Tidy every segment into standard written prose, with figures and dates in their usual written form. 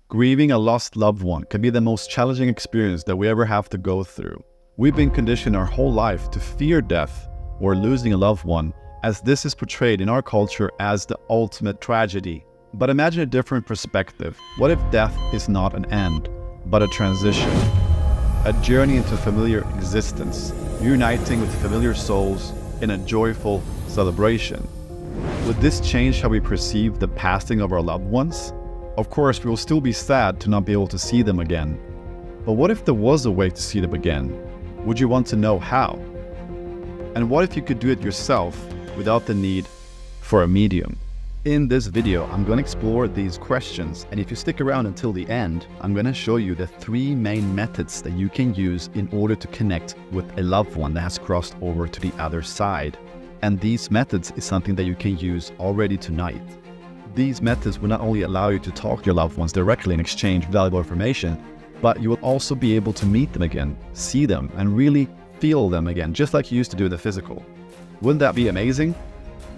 Grieving a lost loved one can be the most challenging experience that we ever have to go through. We've been conditioned our whole life to fear death or losing a loved one, as this is portrayed in our culture as the ultimate tragedy. But imagine a different perspective. What if death is not an end, but a transition? A journey into familiar existence, uniting with familiar souls in a joyful celebration. Would this change how we perceive the passing of our loved ones? Of course, we will still be sad to not be able to see them again. But what if there was a way to see them again? Would you want to know how? And what if you could do it yourself without the need for a medium? In this video, I'm going to explore these questions, and if you stick around until the end, I'm going to show you the 3 main methods that you can use in order to connect with a loved one that has crossed over to the other side. And these methods is something that you can use already tonight. These methods will not only allow you to talk to your loved ones directly and exchange valuable information, but you will also be able to meet them again, see them, and really feel them again, just like you used to do in the physical. Wouldn't that be amazing?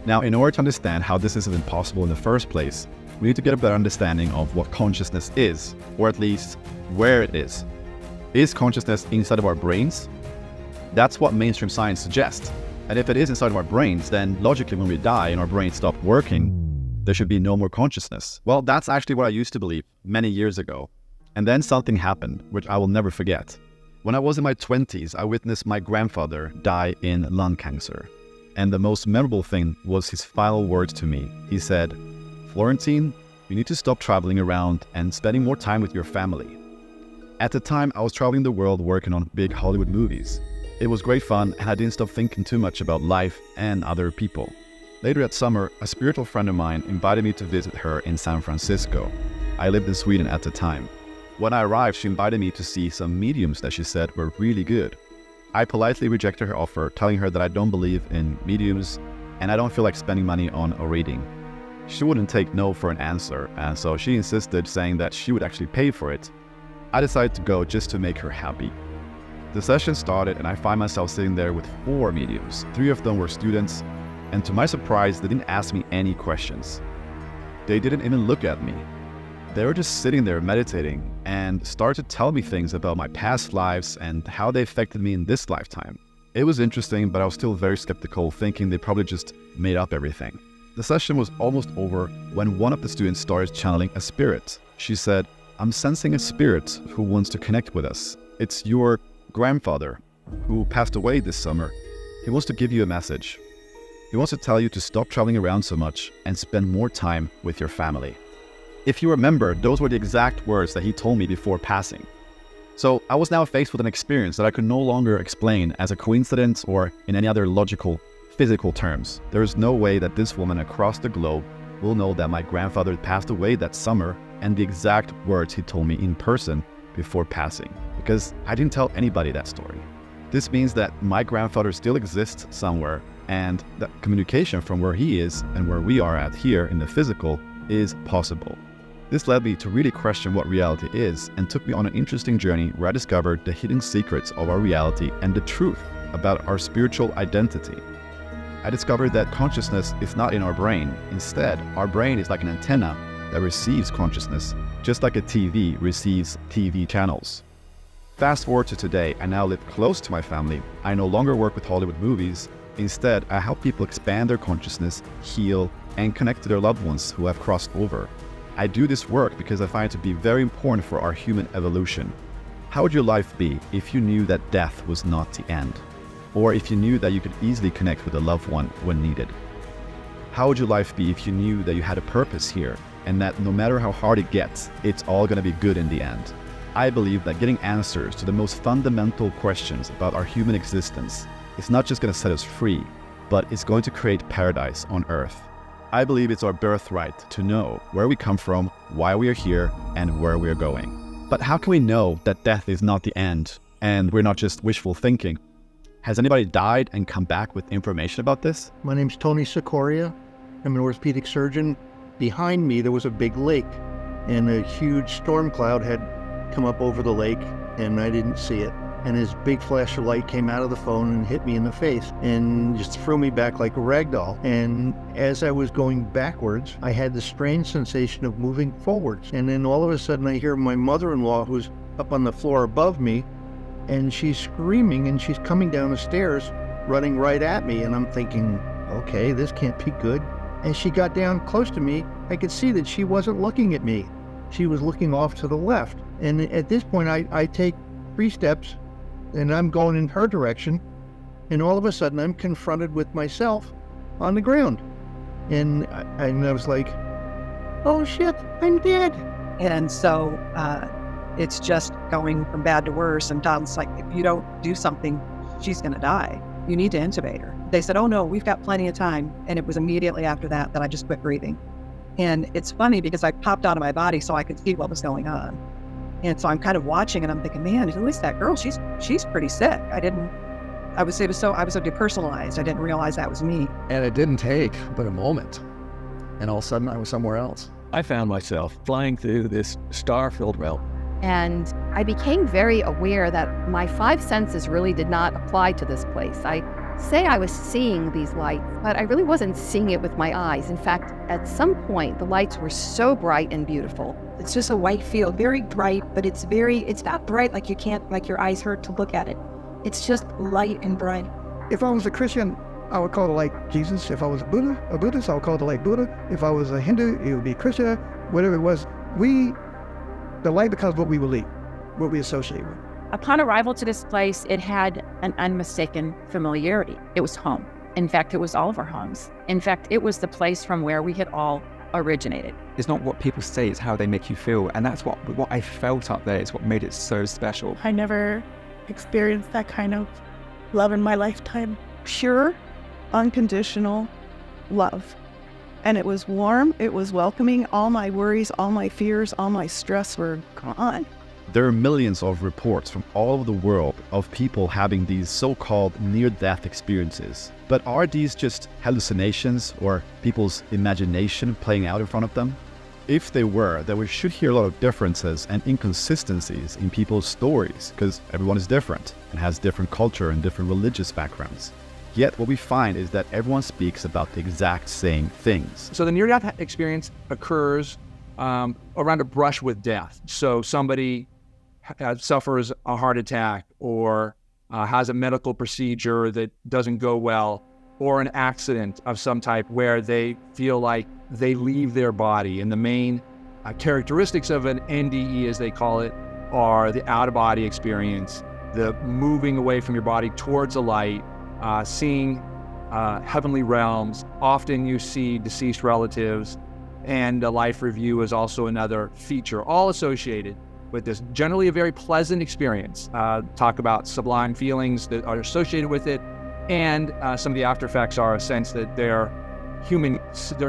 Now, in order to understand how this is even possible in the first place, we need to get a better understanding of what consciousness is, or at least where it is. Is consciousness inside of our brains? That's what mainstream science suggests. And if it is inside of our brains, then logically when we die and our brains stop working, there should be no more consciousness. Well, that's actually what I used to believe many years ago. And then something happened, which I will never forget. When I was in my 20s, I witnessed my grandfather die in lung cancer. And the most memorable thing was his final words to me. He said, "Florentine, you need to stop traveling around and spending more time with your family." At the time, I was traveling the world working on big Hollywood movies. It was great fun, and I didn't stop thinking too much about life and other people. Later that summer, a spiritual friend of mine invited me to visit her in San Francisco. I lived in Sweden at the time. When I arrived, she invited me to see some mediums that she said were really good. I politely rejected her offer, telling her that I don't believe in mediums and I don't feel like spending money on a reading. She wouldn't take no for an answer, and so she insisted, saying that she would actually pay for it. I decided to go just to make her happy. The session started and I find myself sitting there with 4 mediums. 3 of them were students, and to my surprise, they didn't ask me any questions. They didn't even look at me. They were just sitting there meditating and started to tell me things about my past lives and how they affected me in this lifetime. It was interesting, but I was still very skeptical, thinking they probably just made up everything. The session was almost over when one of the students started channeling a spirit. She said, "I'm sensing a spirit who wants to connect with us. It's your grandfather who passed away this summer. He wants to give you a message. He wants to tell you to stop traveling around so much and spend more time with your family." If you remember, those were the exact words that he told me before passing. So I was now faced with an experience that I could no longer explain as a coincidence or in any other logical, physical terms. There is no way that this woman across the globe will know that my grandfather passed away that summer and the exact words he told me in person before passing, because I didn't tell anybody that story. This means that my grandfather still exists somewhere, and that communication from where he is and where we are at here in the physical is possible. This led me to really question what reality is and took me on an interesting journey where I discovered the hidden secrets of our reality and the truth about our spiritual identity. I discovered that consciousness is not in our brain. Instead, our brain is like an antenna that receives consciousness, just like a TV receives TV channels. Fast forward to today, I now live close to my family. I no longer work with Hollywood movies. Instead, I help people expand their consciousness, heal, and connect to their loved ones who have crossed over. I do this work because I find it to be very important for our human evolution. How would your life be if you knew that death was not the end? Or if you knew that you could easily connect with a loved one when needed? How would your life be if you knew that you had a purpose here and that no matter how hard it gets, it's all going to be good in the end? I believe that getting answers to the most fundamental questions about our human existence is not just going to set us free, but it's going to create paradise on earth. I believe it's our birthright to know where we come from, why we are here, and where we are going. But how can we know that death is not the end and we're not just wishful thinking? Has anybody died and come back with information about this? My name's Tony Sikoria. I'm an orthopedic surgeon. Behind me, there was a big lake, and a huge storm cloud had come up over the lake, and I didn't see it. and his big flash of light came out of the phone and hit me in the face and just threw me back like a rag doll. And as I was going backwards, I had the strange sensation of moving forwards. And then all of a sudden I hear my mother-in-law, who's up on the floor above me, and she's screaming and she's coming down the stairs, running right at me. And I'm thinking, okay, this can't be good. As she got down close to me, I could see that she wasn't looking at me. She was looking off to the left. And at this point, I take 3 steps and I'm going in her direction. And all of a sudden, I'm confronted with myself on the ground. And I was like, oh shit, I'm dead. And so it's just going from bad to worse. And Don's like, if you don't do something, she's going to die. You need to intubate her. They said, oh no, we've got plenty of time. And it was immediately after that I just quit breathing. And it's funny because I popped out of my body so I could see what was going on. And so I'm kind of watching and I'm thinking, man, who is that girl? She's pretty sick. I was so depersonalized. I didn't realize that was me. And it didn't take but a moment. And all of a sudden I was somewhere else. I found myself flying through this star-filled realm. And I became very aware that my 5 senses really did not apply to this place. I say I was seeing these lights, but I really wasn't seeing it with my eyes. In fact, at some point, the lights were so bright and beautiful. It's just a white field, very bright, but it's not bright like you can't, like your eyes hurt to look at it. It's just light and bright. If I was a Christian, I would call the light Jesus. If I was a Buddhist, I would call the light Buddha. If I was a Hindu, it would be Krishna. Whatever it was, the light becomes what we believe, what we associate with. Upon arrival to this place, it had an unmistaken familiarity. It was home. In fact, it was all of our homes. In fact, it was the place from where we had all originated. It's not what people say, it's how they make you feel. And that's what I felt up there. It's what made it so special. I never experienced that kind of love in my lifetime. Pure, unconditional love. And it was warm, it was welcoming. All my worries, all my fears, all my stress were gone. There are millions of reports from all over the world of people having these so-called near-death experiences. But are these just hallucinations or people's imagination playing out in front of them? If they were, then we should hear a lot of differences and inconsistencies in people's stories, because everyone is different and has different culture and different religious backgrounds. Yet what we find is that everyone speaks about the exact same things. So the near-death experience occurs around a brush with death. So somebody suffers a heart attack or has a medical procedure that doesn't go well, or an accident of some type where they feel like they leave their body. And the main characteristics of an NDE, as they call it, are the out-of-body experience, the moving away from your body towards a light, seeing heavenly realms. Often you see deceased relatives, and a life review is also another feature, all associated with this. Generally a very pleasant experience. Talk about sublime feelings that are associated with it, and some of the after effects are a sense that their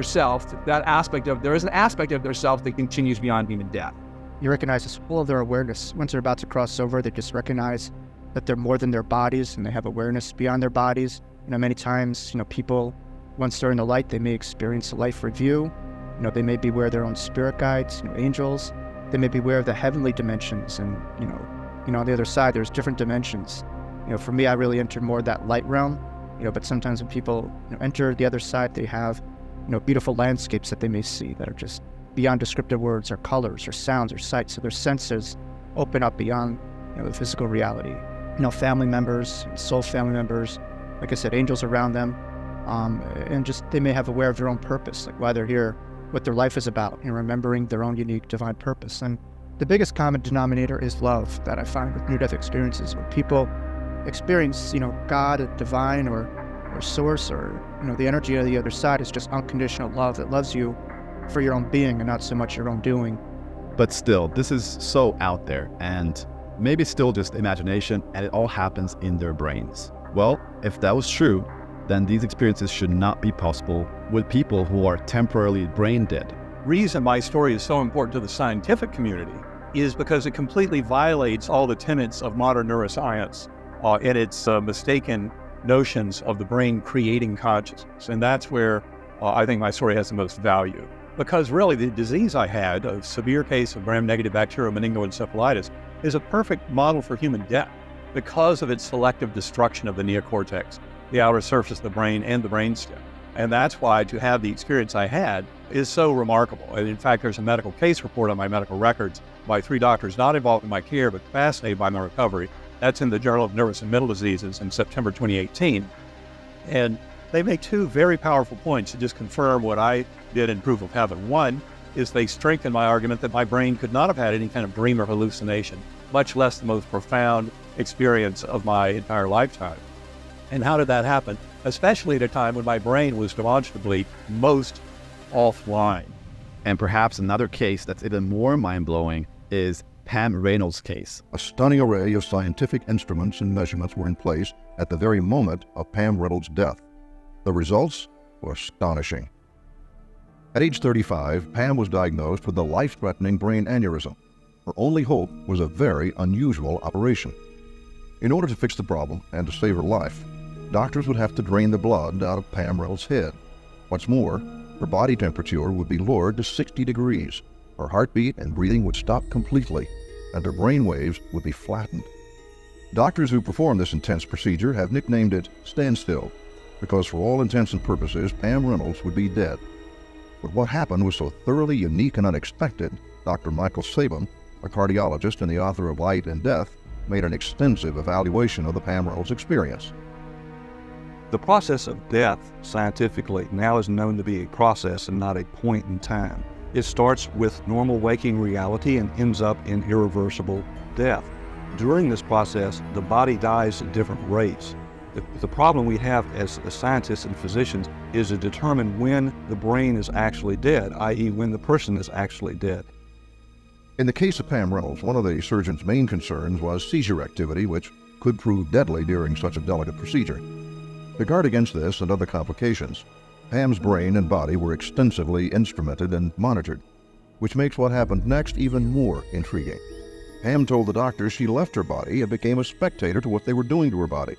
self, there is an aspect of their self that continues beyond even death. You recognize this full of their awareness. Once they're about to cross over, they just recognize that they're more than their bodies, and they have awareness beyond their bodies. Many times, people, once they're in the light, they may experience a life review. They may be aware of their own spirit guides, angels. They may be aware of the heavenly dimensions, and on the other side, there's different dimensions. For me, I really enter more that light realm. But sometimes when people enter the other side, they have beautiful landscapes that they may see that are just beyond descriptive words or colors or sounds or sights. So their senses open up beyond the physical reality. Family members, soul family members, like I said, angels around them, and just they may have aware of their own purpose, like why they're here, what their life is about, remembering their own unique divine purpose. And the biggest common denominator is love that I find with near-death experiences, where people experience, God, a divine or source, or the energy of the other side is just unconditional love that loves you for your own being and not so much your own doing. But still, this is so out there, and maybe still just imagination, and it all happens in their brains. Well, if that was true, then these experiences should not be possible with people who are temporarily brain dead. Reason my story is so important to the scientific community is because it completely violates all the tenets of modern neuroscience in its mistaken notions of the brain creating consciousness. And that's where I think my story has the most value. Because really the disease I had, a severe case of gram-negative bacterial meningoencephalitis, is a perfect model for human death. because of its selective destruction of the neocortex, the outer surface of the brain and the brainstem. And that's why to have the experience I had is so remarkable. And in fact, there's a medical case report on my medical records by 3 doctors not involved in my care, but fascinated by my recovery. That's in the Journal of Nervous and Mental Diseases in September 2018. And they make 2 very powerful points to just confirm what I did in Proof of Heaven. One is they strengthen my argument that my brain could not have had any kind of dream or hallucination, much less the most profound experience of my entire lifetime. And how did that happen? Especially at a time when my brain was demonstrably most offline. And perhaps another case that's even more mind-blowing is Pam Reynolds' case. A stunning array of scientific instruments and measurements were in place at the very moment of Pam Reynolds' death. The results were astonishing. At age 35, Pam was diagnosed with a life-threatening brain aneurysm. Her only hope was a very unusual operation. In order to fix the problem and to save her life, doctors would have to drain the blood out of Pam Reynolds' head. What's more, her body temperature would be lowered to 60 degrees. Her heartbeat and breathing would stop completely, and her brain waves would be flattened. Doctors who perform this intense procedure have nicknamed it standstill, because for all intents and purposes, Pam Reynolds would be dead. But what happened was so thoroughly unique and unexpected, Dr. Michael Sabin, a cardiologist and the author of Light and Death, made an extensive evaluation of the Pam Reynolds experience. The process of death, scientifically, now is known to be a process and not a point in time. It starts with normal waking reality and ends up in irreversible death. During this process, the body dies at different rates. The problem we have as scientists and physicians is to determine when the brain is actually dead, i.e. when the person is actually dead. In the case of Pam Reynolds, one of the surgeon's main concerns was seizure activity, which could prove deadly during such a delicate procedure. To guard against this and other complications, Pam's brain and body were extensively instrumented and monitored, which makes what happened next even more intriguing. Pam told the doctors she left her body and became a spectator to what they were doing to her body.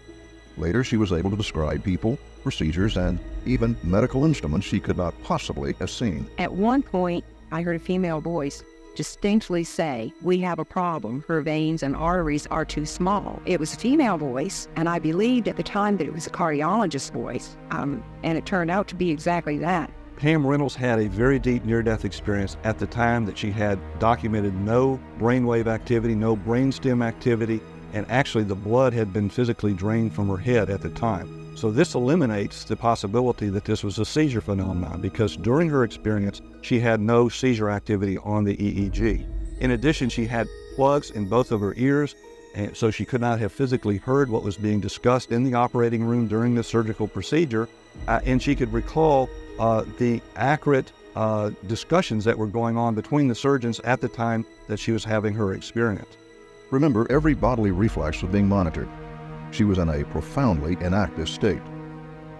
Later, she was able to describe people, procedures, and even medical instruments she could not possibly have seen. At one point, I heard a female voice distinctly say, "We have a problem. Her veins and arteries are too small." It was a female voice, and I believed at the time that it was a cardiologist's voice, and it turned out to be exactly that. Pam Reynolds had a very deep near-death experience at the time that she had documented no brainwave activity, no brainstem activity, and actually the blood had been physically drained from her head at the time. So this eliminates the possibility that this was a seizure phenomenon, because during her experience, she had no seizure activity on the EEG. In addition, she had plugs in both of her ears, and so she could not have physically heard what was being discussed in the operating room during the surgical procedure, and she could recall the accurate discussions that were going on between the surgeons at the time that she was having her experience. Remember, every bodily reflex was being monitored. She was in a profoundly inactive state.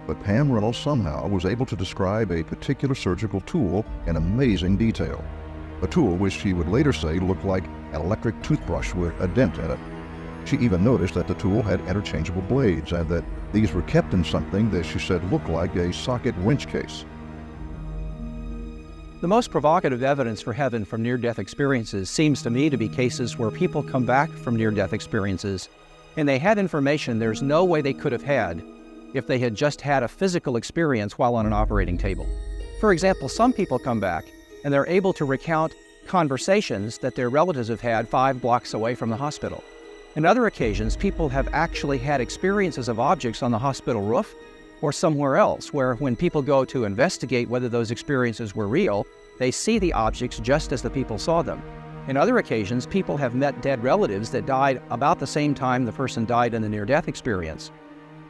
But Pam Reynolds somehow was able to describe a particular surgical tool in amazing detail. A tool which she would later say looked like an electric toothbrush with a dent in it. She even noticed that the tool had interchangeable blades and that these were kept in something that she said looked like a socket wrench case. The most provocative evidence for heaven from near-death experiences seems to me to be cases where people come back from near-death experiences and they had information there's no way they could have had if they had just had a physical experience while on an operating table. For example, some people come back and they're able to recount conversations that their relatives have had 5 blocks away from the hospital. In other occasions, people have actually had experiences of objects on the hospital roof or somewhere else, where when people go to investigate whether those experiences were real, they see the objects just as the people saw them. In other occasions, people have met dead relatives that died about the same time the person died in the near-death experience,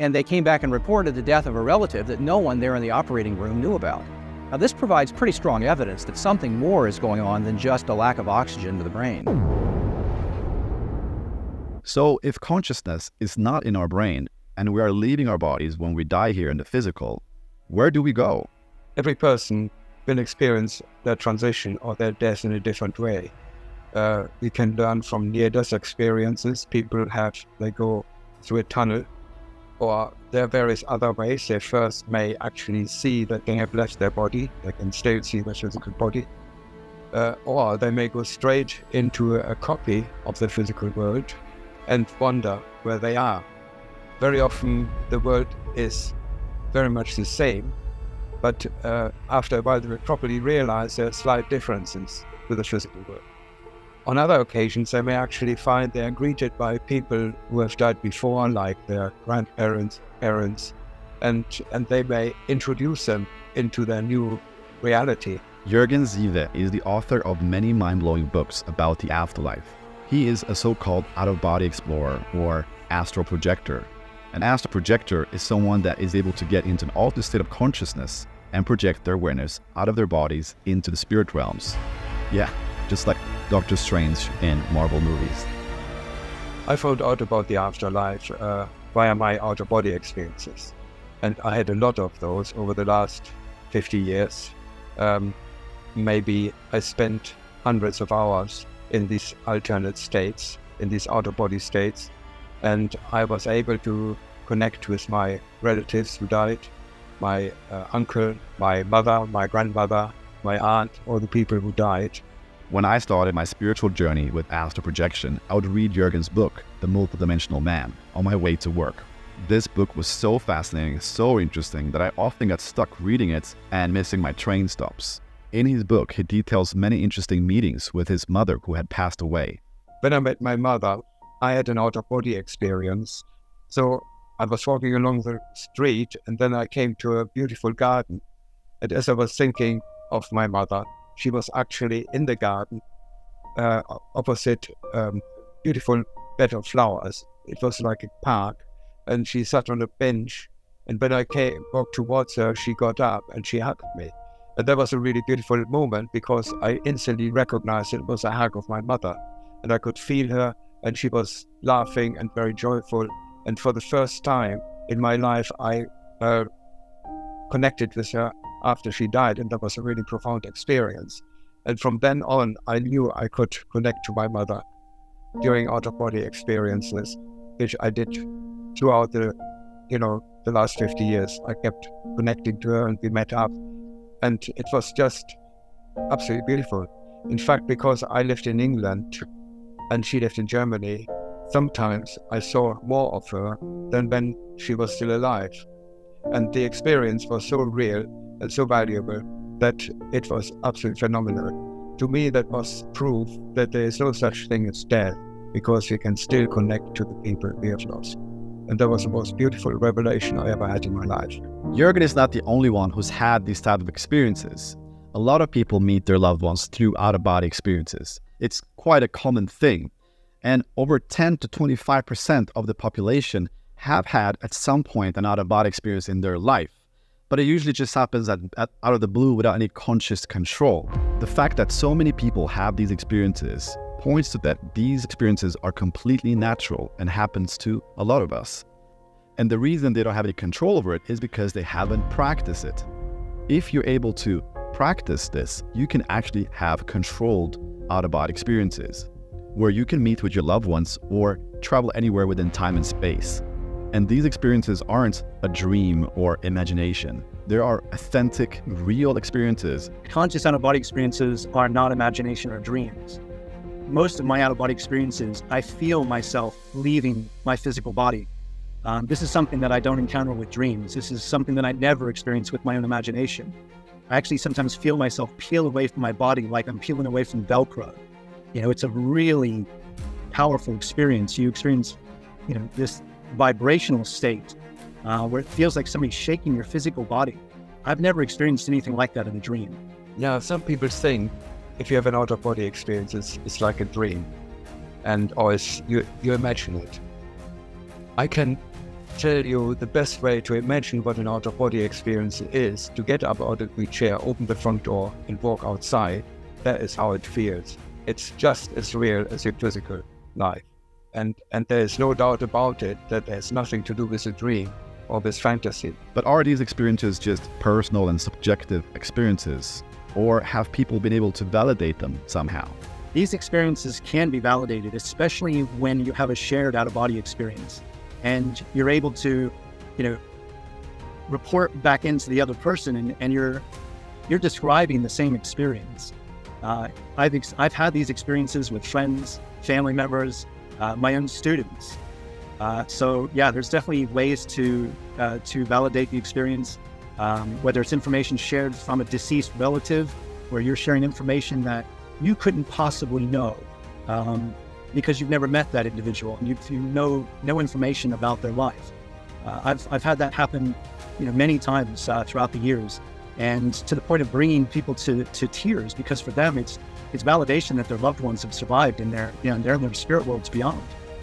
and they came back and reported the death of a relative that no one there in the operating room knew about. Now, this provides pretty strong evidence that something more is going on than just a lack of oxygen to the brain. So, if consciousness is not in our brain, and we are leaving our bodies when we die here in the physical, where do we go? Every person will experience their transition or their death in a different way. We can learn from near-death experiences. They go through a tunnel, or there are various other ways. They first may actually see that they have left their body. They can still see their physical body. Or they may go straight into a copy of the physical world, and wonder where they are. Very often the world is very much the same, but after a while they properly realize there are slight differences with the physical world. On other occasions, they may actually find they are greeted by people who have died before, like their grandparents, parents, and they may introduce them into their new reality. Jürgen Sieve is the author of many mind-blowing books about the afterlife. He is a so-called out-of-body explorer or astral projector. An astral projector is someone that is able to get into an altered state of consciousness and project their awareness out of their bodies into the spirit realms. Yeah, just like Doctor Strange in Marvel movies. I found out about the afterlife via my out-of-body experiences. And I had a lot of those over the last 50 years. Maybe I spent hundreds of hours in these alternate states, in these out-of-body states, and I was able to connect with my relatives who died, my uncle, my mother, my grandmother, my aunt, all the people who died. When I started my spiritual journey with astral projection, I would read Jürgen's book, The Multidimensional Man, on my way to work. This book was so fascinating, so interesting, that I often got stuck reading it and missing my train stops. In his book, he details many interesting meetings with his mother who had passed away. When I met my mother, I had an out-of-body experience. So I was walking along the street and then I came to a beautiful garden. And as I was thinking of my mother, she was actually in the garden opposite beautiful bed of flowers. It was like a park. And she sat on a bench, and when I walked towards her, she got up and she hugged me. And that was a really beautiful moment because I instantly recognized it was a hug of my mother. And I could feel her, and she was laughing and very joyful. And for the first time in my life, I connected with her after she died, and that was a really profound experience. And from then on, I knew I could connect to my mother during out-of-body experiences, which I did throughout the last 50 years. I kept connecting to her and we met up, and it was just absolutely beautiful. In fact, because I lived in England and she lived in Germany, sometimes I saw more of her than when she was still alive. And the experience was so real and so valuable that it was absolutely phenomenal. To me, that was proof that there is no such thing as death, because we can still connect to the people we have lost. And that was the most beautiful revelation I ever had in my life. Jürgen is not the only one who's had these type of experiences. A lot of people meet their loved ones through out-of-body experiences. It's quite a common thing. And over 10 to 25% of the population have had at some point an out-of-body experience in their life. But it usually just happens out of the blue without any conscious control. The fact that so many people have these experiences points to that these experiences are completely natural and happens to a lot of us. And the reason they don't have any control over it is because they haven't practiced it. If you're able to practice this, you can actually have controlled out-of-body experiences, where you can meet with your loved ones or travel anywhere within time and space. And these experiences aren't a dream or imagination. They are authentic, real experiences. Conscious out-of-body experiences are not imagination or dreams. Most of my out-of-body experiences, I feel myself leaving my physical body. This is something that I don't encounter with dreams. This is something that I never experience with my own imagination. I actually sometimes feel myself peel away from my body like I'm peeling away from Velcro. It's a really powerful experience. You experience, this vibrational state where it feels like somebody's shaking your physical body. I've never experienced anything like that in a dream. Yeah, some people think if you have an out-of-body experience, it's like a dream, or you imagine it. I can tell you the best way to imagine what an out-of-body experience is to get up out of the chair, open the front door, and walk outside. That is how it feels. It's just as real as your physical life. And there is no doubt about it that there's nothing to do with a dream or with fantasy. But are these experiences just personal and subjective experiences? Or have people been able to validate them somehow? These experiences can be validated, especially when you have a shared out-of-body experience and you're able to, report back into the other person and you're describing the same experience. I've had these experiences with friends, family members, my own students. So yeah, there's definitely ways to validate the experience, whether it's information shared from a deceased relative, where you're sharing information that you couldn't possibly know because you've never met that individual and you know no information about their life. I've had that happen, many times throughout the years, and to the point of bringing people to tears, because for them it's validation that their loved ones have survived and they're in their spirit worlds beyond.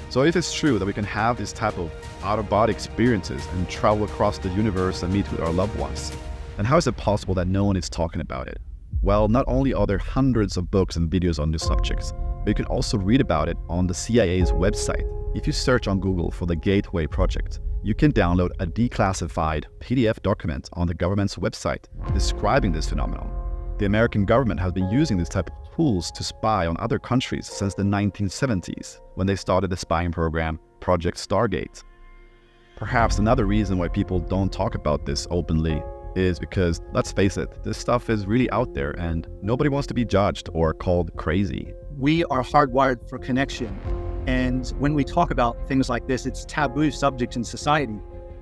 So if it's true that we can have this type of out-of-body experiences and travel across the universe and meet with our loved ones, then how is it possible that no one is talking about it? Well, not only are there hundreds of books and videos on these subjects, but you can also read about it on the CIA's website. If you search on Google for the Gateway Project, you can download a declassified PDF document on the government's website describing this phenomenon. The American government has been using this type of tools to spy on other countries since the 1970s, when they started the spying program Project Stargate. Perhaps another reason why people don't talk about this openly is because, let's face it, this stuff is really out there and nobody wants to be judged or called crazy. We are hardwired for connection. And when we talk about things like this, it's taboo subject in society.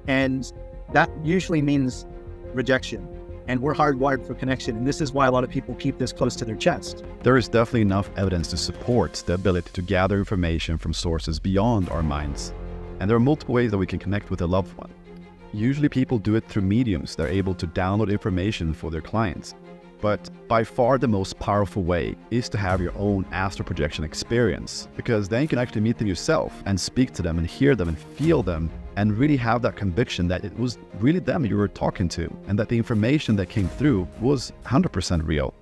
And that usually means rejection. And we're hardwired for connection. And this is why a lot of people keep this close to their chest. There is definitely enough evidence to support the ability to gather information from sources beyond our minds. And there are multiple ways that we can connect with a loved one. Usually people do it through mediums. They're able to download information for their clients. But by far the most powerful way is to have your own astral projection experience, because then you can actually meet them yourself and speak to them and hear them and feel them and really have that conviction that it was really them you were talking to and that the information that came through was 100% real.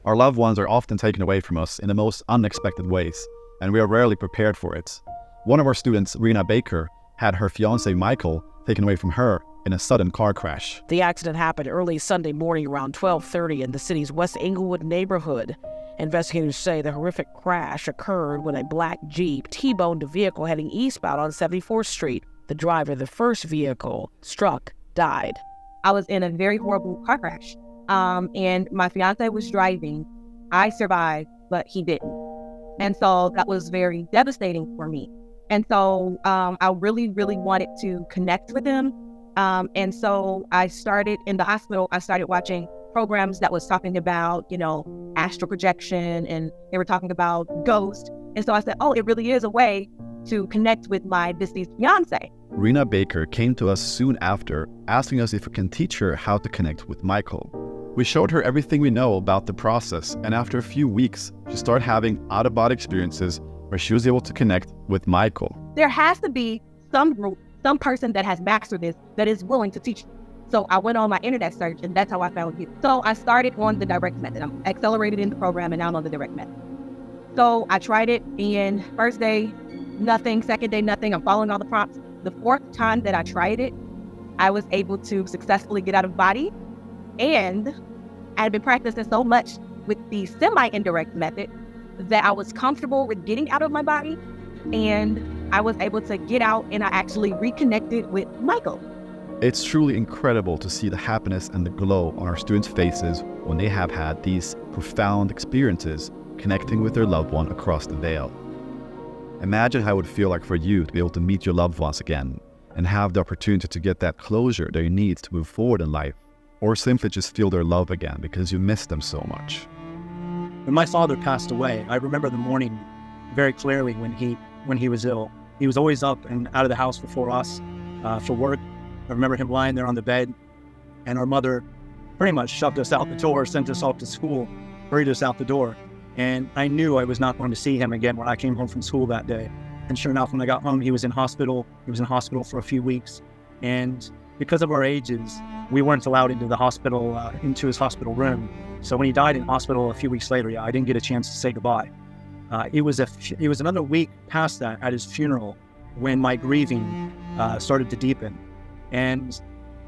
Our loved ones are often taken away from us in the most unexpected ways, and we are rarely prepared for it. One of our students, Rena Baker, had her fiancé Michael taken away from her in a sudden car crash. The accident happened early Sunday morning around 12:30 in the city's West Englewood neighborhood. Investigators say the horrific crash occurred when a black Jeep T-boned a vehicle heading eastbound on 74th Street. The driver of the first vehicle struck died. I was in a very horrible car crash, and my fiance was driving. I survived, but he didn't. And so that was very devastating for me. And so I really, really wanted to connect with him. And so I started in the hospital, I started watching programs that was talking about, astral projection, and they were talking about ghosts. And so I said, oh, it really is a way to connect with my deceased fiance. Rena Baker came to us soon after, asking us if we can teach her how to connect with Michael. We showed her everything we know about the process, and after a few weeks, she started having out-of-body experiences where she was able to connect with Michael. There has to be some group, some person that has mastered this that is willing to teach me. So I went on my internet search, and that's how I found you. So I started on the direct method. I'm accelerated in the program, and now I'm on the direct method. So I tried it, and first day, nothing. Second day, nothing. I'm following all the prompts. The fourth time that I tried it, I was able to successfully get out of body, and I had been practicing so much with the semi-indirect method that I was comfortable with getting out of my body, and I was able to get out, and I actually reconnected with Michael. It's truly incredible to see the happiness and the glow on our students' faces when they have had these profound experiences connecting with their loved one across the veil. Imagine how it would feel like for you to be able to meet your loved ones again and have the opportunity to get that closure that you need to move forward in life, or simply just feel their love again because you miss them so much. When my father passed away, I remember the morning very clearly when he was ill. He was always up and out of the house before us for work. I remember him lying there on the bed, and our mother pretty much shoved us out the door, sent us off to school, hurried us out the door. And I knew I was not going to see him again when I came home from school that day. And sure enough, when I got home, he was in hospital. He was in hospital for a few weeks. And because of our ages, we weren't allowed into the hospital, into his hospital room. So when he died in hospital a few weeks later, I didn't get a chance to say goodbye. It was another week past that at his funeral when my grieving started to deepen. And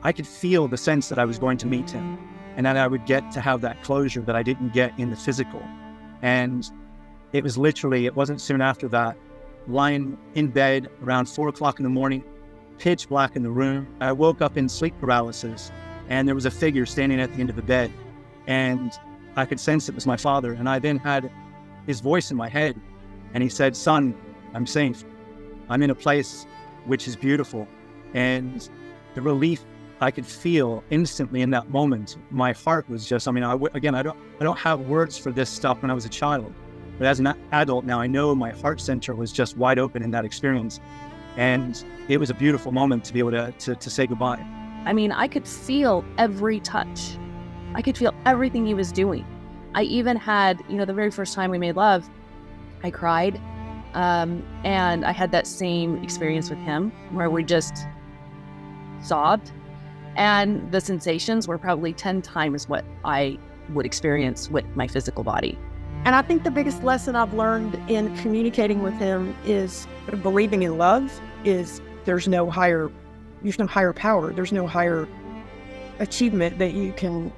I could feel the sense that I was going to meet him and that I would get to have that closure that I didn't get in the physical. And it wasn't soon after that, lying in bed around 4 o'clock in the morning, pitch black in the room. I woke up in sleep paralysis, and there was a figure standing at the end of the bed, and I could sense it was my father. And I then had his voice in my head, and he said, "Son, I'm safe. I'm in a place which is beautiful. And the relief I could feel instantly in that moment, my heart was just, I don't have words for this stuff when I was a child. But as an adult now, I know my heart center was just wide open in that experience. And it was a beautiful moment to be able to say goodbye. I mean, I could feel every touch. I could feel everything he was doing. I even had, the very first time we made love, I cried. And I had that same experience with him where we just sobbed. And the sensations were probably 10 times what I would experience with my physical body. And I think the biggest lesson I've learned in communicating with him is believing in love is there's no higher power. There's no higher achievement that you can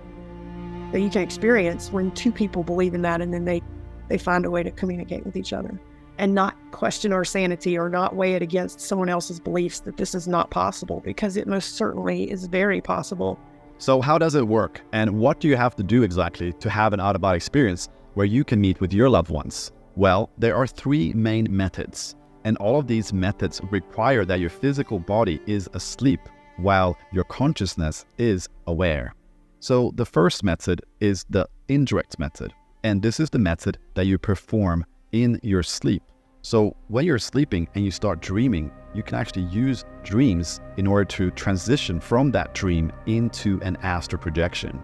experience when two people believe in that, and then they find a way to communicate with each other and not question our sanity or not weigh it against someone else's beliefs that this is not possible, because it most certainly is very possible. So how does it work? And what do you have to do exactly to have an out-of-body experience where you can meet with your loved ones? Well, there are 3 main methods, and all of these methods require that your physical body is asleep while your consciousness is aware. So the first method is the indirect method, and this is the method that you perform in your sleep. So when you're sleeping and you start dreaming, you can actually use dreams in order to transition from that dream into an astral projection.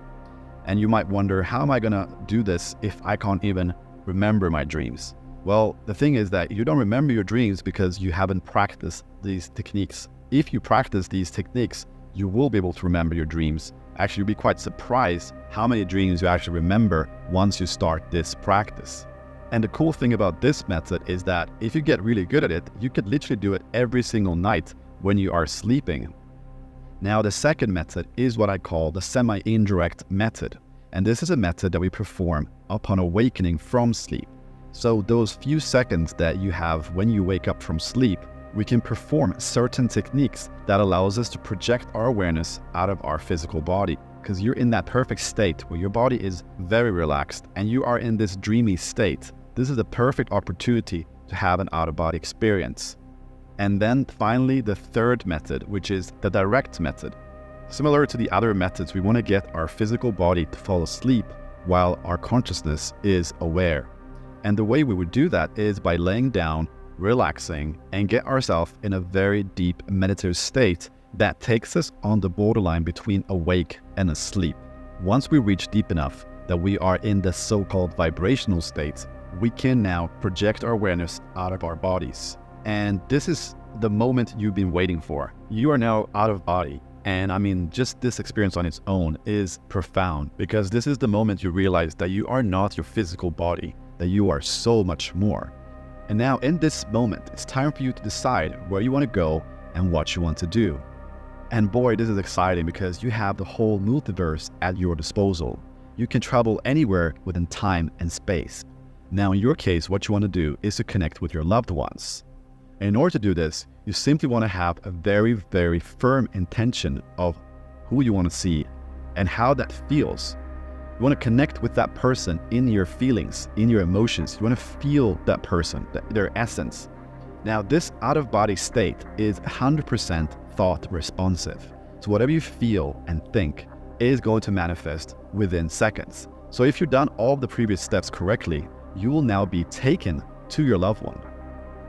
And you might wonder, how am I going to do this if I can't even remember my dreams? Well, the thing is that you don't remember your dreams because you haven't practiced these techniques. If you practice these techniques, you will be able to remember your dreams. Actually, you'll be quite surprised how many dreams you actually remember once you start this practice. And the cool thing about this method is that if you get really good at it, you could literally do it every single night when you are sleeping. Now, the second method is what I call the semi-indirect method. And this is a method that we perform upon awakening from sleep. So those few seconds that you have when you wake up from sleep, we can perform certain techniques that allows us to project our awareness out of our physical body, because you're in that perfect state where your body is very relaxed and you are in this dreamy state. This is the perfect opportunity to have an out-of-body experience. And then finally, the third method, which is the direct method. Similar to the other methods, we want to get our physical body to fall asleep while our consciousness is aware. And the way we would do that is by laying down, relaxing, and get ourselves in a very deep meditative state that takes us on the borderline between awake and asleep. Once we reach deep enough that we are in the so-called vibrational state, we can now project our awareness out of our bodies. And this is the moment you've been waiting for. You are now out of body. And I mean, just this experience on its own is profound, because this is the moment you realize that you are not your physical body, that you are so much more. And now in this moment, it's time for you to decide where you want to go and what you want to do. And boy, this is exciting because you have the whole multiverse at your disposal. You can travel anywhere within time and space. Now in your case, what you want to do is to connect with your loved ones. And in order to do this, you simply want to have a very, very firm intention of who you want to see and how that feels. You want to connect with that person in your feelings, in your emotions. You want to feel that person, their essence. Now, this out-of-body state is 100% thought responsive. So whatever you feel and think is going to manifest within seconds. So if you've done all the previous steps correctly, you will now be taken to your loved one.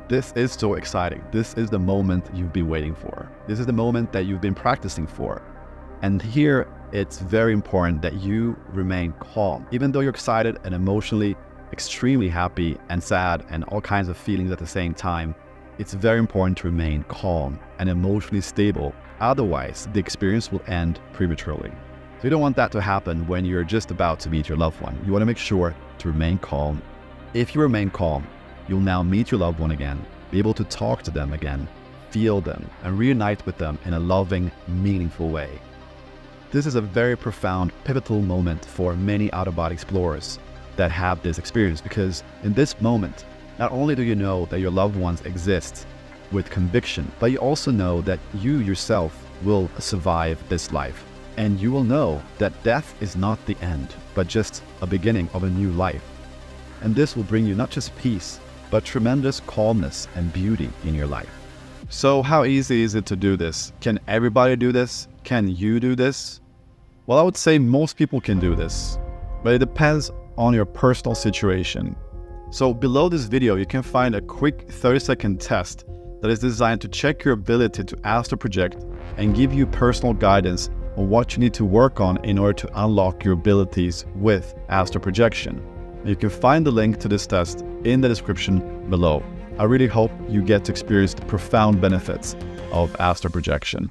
This is so exciting. This is the moment you've been waiting for. This is the moment that you've been practicing for. And here, it's very important that you remain calm. Even though you're excited and emotionally extremely happy and sad and all kinds of feelings at the same time, it's very important to remain calm and emotionally stable. Otherwise, the experience will end prematurely. So you don't want that to happen when you're just about to meet your loved one. You want to make sure to remain calm. If you remain calm, you'll now meet your loved one again, be able to talk to them again, feel them, and reunite with them in a loving, meaningful way. This is a very profound, pivotal moment for many out-of-body explorers that have this experience, because in this moment, not only do you know that your loved ones exist with conviction, but you also know that you yourself will survive this life. And you will know that death is not the end, but just a beginning of a new life. And this will bring you not just peace, but tremendous calmness and beauty in your life. So how easy is it to do this? Can everybody do this? Can you do this? Well, I would say most people can do this, but it depends on your personal situation. So below this video, you can find a quick 30-second test that is designed to check your ability to astral project and give you personal guidance on what you need to work on in order to unlock your abilities with astral projection. You can find the link to this test in the description below. I really hope you get to experience the profound benefits of astral projection.